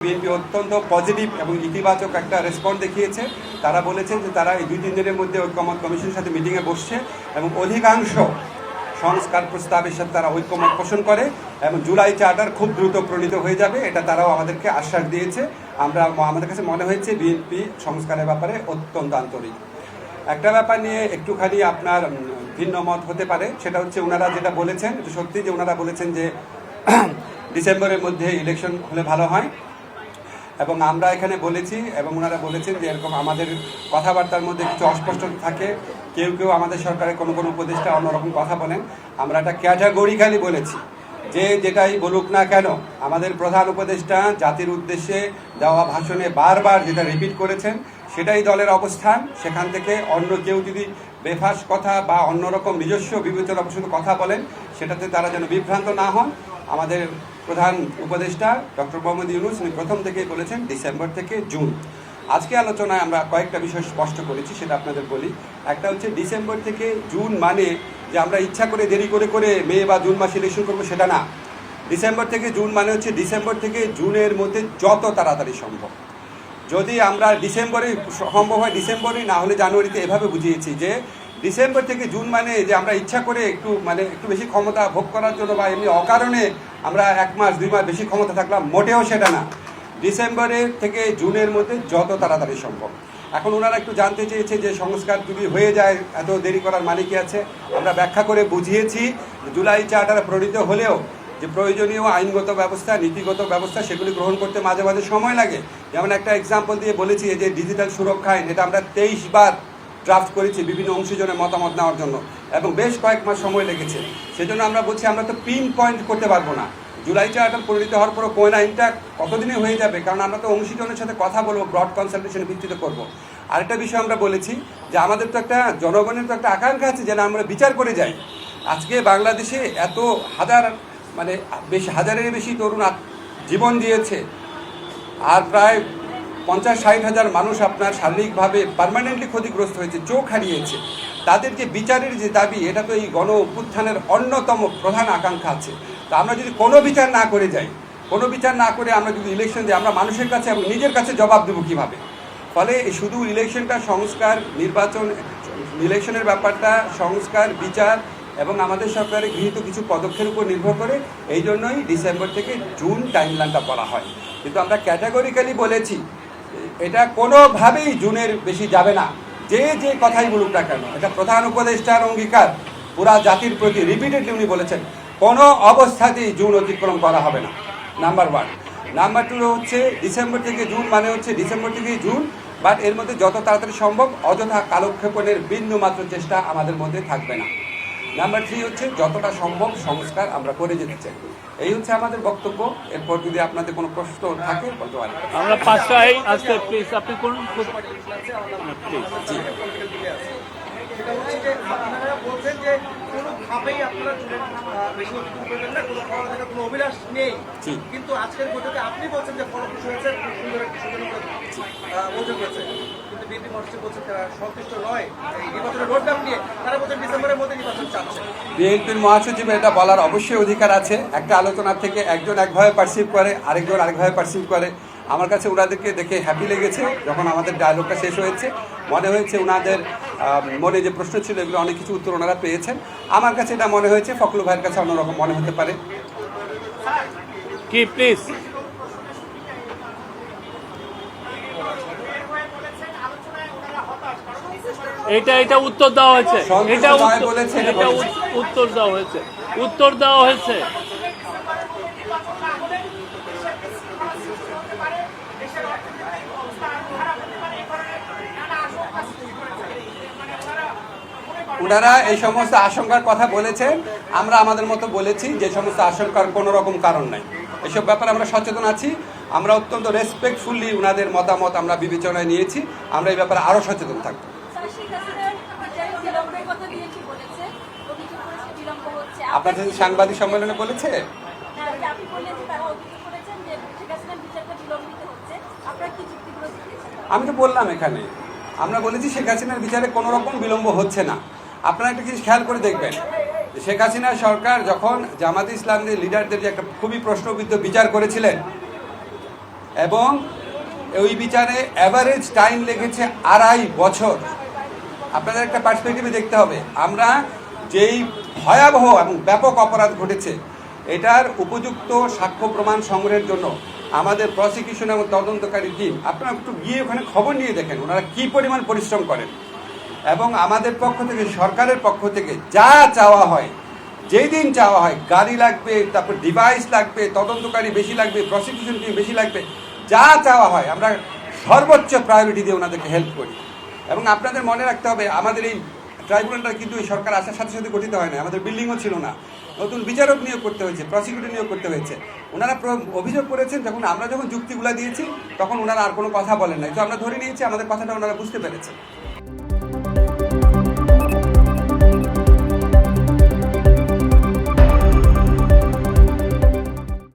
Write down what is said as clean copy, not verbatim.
BNP অত্যন্ত positive এবং ইতিবাচক একটা রেসপন্স দেখিয়েছে। তারা বলেছেন যে তারা এই 2-3 দিনের মধ্যে ঐক্যমত কমিশনের সাথে মিটিংয়ে বসছে এবং অধিকাংশ সংস্কার প্রস্তাবের সাথে তারা ঐক্যমত পোষণ করে এবং জুলাই চার্টার খুব দ্রুত প্রণীত হয়ে যাবে, এটা তারাও আমাদেরকে আশ্বাস দিয়েছে। আমাদের কাছে মনে হয়েছে বিএনপি সংস্কারের ব্যাপারে অত্যন্ত আন্তরিক। একটা ব্যাপার নিয়ে একটুখানি আপনার ভিন্ন মত হতে পারে, সেটা হচ্ছে ওনারা যেটা বলেছেন, সত্যি যে ওনারা বলেছেন যে ডিসেম্বরের মধ্যে ইলেকশন হলে ভালো হয়, এবং আমরা এখানে বলেছি এবং ওনারা বলেছেন যে এরকম আমাদের কথাবার্তার মধ্যে কিছু অস্পষ্টতা থাকে, কেউ কেউ আমাদের সরকারের কোনো কোনো উপদেষ্টা অন্যরকম কথা বলেন। আমরা এটা ক্যাটাগরিক্যালি বলেছি যে যেটাই বলুক না কেন, আমাদের প্রধান উপদেষ্টা জাতির উদ্দেশ্যে দেওয়া ভাষণে বারবার যেটা রিপিট করেছেন সেটাই দলের অবস্থান। সেখান থেকে অন্য কেউ যদি বেফাস কথা বা অন্যরকম নিজস্ব বিবেচনা প্রসূত কথা বলেন সেটাতে তারা যেন বিভ্রান্ত না হন। আমাদের প্রধান উপদেষ্টা ডক্টর মোহাম্মদ ইউনূস উনি প্রথম থেকেই বলেছেন ডিসেম্বর থেকে জুন। আজকে আলোচনায় আমরা কয়েকটা বিষয় স্পষ্ট করেছি, সেটা আপনাদের বলি। একটা হচ্ছে ডিসেম্বর থেকে জুন মানে যে আমরা ইচ্ছা করে দেরি করে করে মে বা জুন মাসে ইলেকশন করবো, সেটা না। ডিসেম্বর থেকে জুন মানে হচ্ছে ডিসেম্বর থেকে জুনের মধ্যে যত তাড়াতাড়ি সম্ভব। যদি আমরা ডিসেম্বরে সম্ভব হয় ডিসেম্বরে, না হলে জানুয়ারিতে, এভাবে বুঝিয়েছি যে ডিসেম্বর থেকে জুন মানে যে আমরা ইচ্ছা করে একটু বেশি ক্ষমতা ভোগ করার জন্য বা এমনি অকারণে আমরা 1 মাস 2 মাস বেশি ক্ষমতা থাকলাম, মোটেও সেটা না। ডিসেম্বরের থেকে জুনের মধ্যে যত তাড়াতাড়ি সম্ভব। এখন ওনারা একটু জানতে চেয়েছে যে সংস্কার যদি হয়ে যায় এত দেরি করার মানে কি আছে। আমরা ব্যাখ্যা করে বুঝিয়েছি জুলাই চার্টার প্রণীত হলেও যে প্রয়োজনীয় আইনগত ব্যবস্থা, নীতিগত ব্যবস্থা সেগুলি গ্রহণ করতে মাঝে মাঝে সময় লাগে। যেমন একটা এক্সাম্পল দিয়ে বলেছি যে ডিজিটাল সুরক্ষা আইন, এটা আমরা 23 বার ড্রাফট করেছি বিভিন্ন অংশীজনের মতামত নেওয়ার জন্য এবং বেশ কয়েক মাস সময় লেগেছে। সেজন্য আমরা বলছি আমরা তো পিন পয়েন্ট করতে পারবো না জুলাই চার্টার পরিণত হওয়ার পরও কোন আইনটা কতদিনে হয়ে যাবে, কারণ আমরা তো অংশীজনের সাথে কথা বলবো, ব্রড কনসালটেশনের ভিত্তিতে করবো। আরেকটা বিষয় আমরা বলেছি যে আমাদের তো একটা জনগণের তো একটা আকাঙ্ক্ষা আছে যেন আমরা বিচার করে যাই। আজকে বাংলাদেশে এত হাজারের বেশি তরুণ জীবন দিয়েছে, আর প্রায় 50-60 হাজার মানুষ আপনার শারীরিকভাবে পার্মানেন্টলি ক্ষতিগ্রস্ত হয়েছে, চোখ হারিয়েছে। তাদের যে বিচারের যে দাবি, এটা তো এই গণ অভ্যুত্থানের অন্যতম প্রধান আকাঙ্ক্ষা আছে। তা আমরা যদি কোনো বিচার না করে যাই, কোনো বিচার না করে আমরা যদি ইলেকশন দিই, আমরা মানুষের কাছে এবং নিজের কাছে জবাব দেবো কীভাবে? ফলে শুধু ইলেকশনটা সংস্কার, নির্বাচন, ইলেকশনের ব্যাপারটা সংস্কার, বিচার এবং আমাদের সরকারের গৃহীত কিছু পদক্ষেপের উপর নির্ভর করে। এই জন্যই ডিসেম্বর থেকে জুন টাইমলাইনটা বলা হয়। কিন্তু আমরা ক্যাটাগরিক্যালি বলেছি এটা কোনোভাবেই জুনের বেশি যাবে না, যে যে কথাই বলুক না কেন। এটা প্রধান উপদেষ্টার অঙ্গীকার পুরা জাতির প্রতি, রিপিটেডলি উনি বলেছেন কোনো অবস্থাতেই জুন অতিক্রম করা হবে না, নাম্বার 1। নাম্বার 2 হচ্ছে ডিসেম্বর থেকে জুন মানে হচ্ছে ডিসেম্বর থেকেই জুন, বাট এর মধ্যে যত তাড়াতাড়ি সম্ভব অযথা কালক্ষেপণের বিন্দু মাত্র চেষ্টা আমাদের মধ্যে থাকবে না। নাম্বার 3 হচ্ছে যতটা সম্ভব সংস্কার আমরা করে যেতে চাই। এই হচ্ছে আমাদের বক্তব্য। এরপর যদি আপনাদের কোনো প্রশ্ন থাকে বলতে পারেন। আমরা 5টায় আসতে প্লিজ আপনি কোন সেটা হচ্ছে যে আপনারা বলছেন যে কোনোভাবেই আপনারা বেশি অতিক্রম করবেন না, কোনো খাওয়া দাওয়ার কোনো অভিলাষ নেই, কিন্তু আজকের বৈঠকে আপনি বলছেন যে ফলপ্রসূ হয়েছে, খুব সুন্দর একটা বৈঠক হয়েছে, কিন্তু বিএনপি মহাসচিব বলছেন তারা সন্তুষ্ট নয় এই নির্বাচনের রোডম্যাপ নিয়ে। তারা বলছেন ডিসেম্বরের মধ্যে নির্বাচন চাচ্ছে। বিএনপির মহাসচিব এটা বলার অবশ্যই অধিকার আছে। একটা আলোচনা থেকে একজন একভাবে পারসিভ করে, আরেকজন আরেকভাবে পারসিভ করে। আমার কাছে ওনাদেরকে দেখে হ্যাপি লেগেছে। যখন আমাদের ডায়লগটা শেষ হয়েছে মনে হয়েছে ওনাদের মনে যে প্রশ্ন ছিল এগুলো অনেক কিছু উত্তর ওনারা পেয়েছেন। আমার কাছে এটা মনে হয়েছে, ফখরুল ভাইয়ের কাছে অন্যরকম মনে হতে পারে। কি প্লিজ এটা উত্তর দেওয়া হয়েছে, উত্তর দেওয়া হয়েছে। ওনারা এই সমস্ত আশঙ্কার কথা বলেছেন, আমরা আমাদের মতো বলেছি যে সমস্ত আশঙ্কার কোনো রকম কারণ নাই। এসব ব্যাপারে আমরা সচেতন আছি। আমরা অত্যন্ত রেসপেক্টফুলি ওনাদের মতামত আমরা বিবেচনায় নিয়েছি। আমরা এই ব্যাপারে আরও সচেতন থাকবো। আপনাদের সাংবাদিক সম্মেলনে বলেছে, আমি তো বললাম এখানে, আমরা বলেছি শেখ হাসিনার বিচারে কোনো রকম বিলম্ব হচ্ছে না। আপনারা একটা জিনিস খেয়াল করে দেখবেন, শেখ হাসিনা সরকার যখন জামাত ইসলামদের লিডারদের যে একটা খুবই প্রশ্নবিদ্ধ বিচার করেছিলেন, এবং ওই বিচারে অ্যাভারেজ টাইম লেগেছে 2.5 বছর। আপনাদের একটা পার্সপেক্টিভে দেখতে হবে, আমরা যেই ভয়াবহ এবং ব্যাপক অপরাধ ঘটেছে এটার উপযুক্ত সাক্ষ্য প্রমাণ সংগ্রহের জন্য আমাদের প্রসিকিউশন এবং তদন্তকারী টিম, আপনারা একটু গিয়ে ওখানে খবর নিয়ে দেখেন ওনারা কী পরিমাণ পরিশ্রম করেন। এবং আমাদের পক্ষ থেকে, সরকারের পক্ষ থেকে যা চাওয়া হয়, যেই দিন চাওয়া হয়, গাড়ি লাগবে, তারপর ডিভাইস লাগবে, তদন্তকারী বেশি লাগবে, প্রসিকিউশন টিম বেশি লাগবে, যা চাওয়া হয় আমরা সর্বোচ্চ প্রায়োরিটি দিয়ে ওনাদেরকে হেল্প করি। এবং আপনাদের মনে রাখতে হবে, আমাদের এই ট্রাইব্যুনালটা কিন্তু এই সরকার আসার সাথে সাথে গঠিত হয় না, আমাদের বিল্ডিংও ছিল না, নতুন বিচারক নিয়োগ করতে হয়েছে, প্রসিকিউটর নিয়োগ করতে হয়েছে। ওনারা অভিযোগ করেছেন, যখন আমরা যখন যুক্তিগুলা দিয়েছি তখন ওনারা আর কোনো কথা বলেন নাই, তো আমরা ধরে নিয়েছি আমাদের কথাটা ওনারা বুঝতে পেরেছে।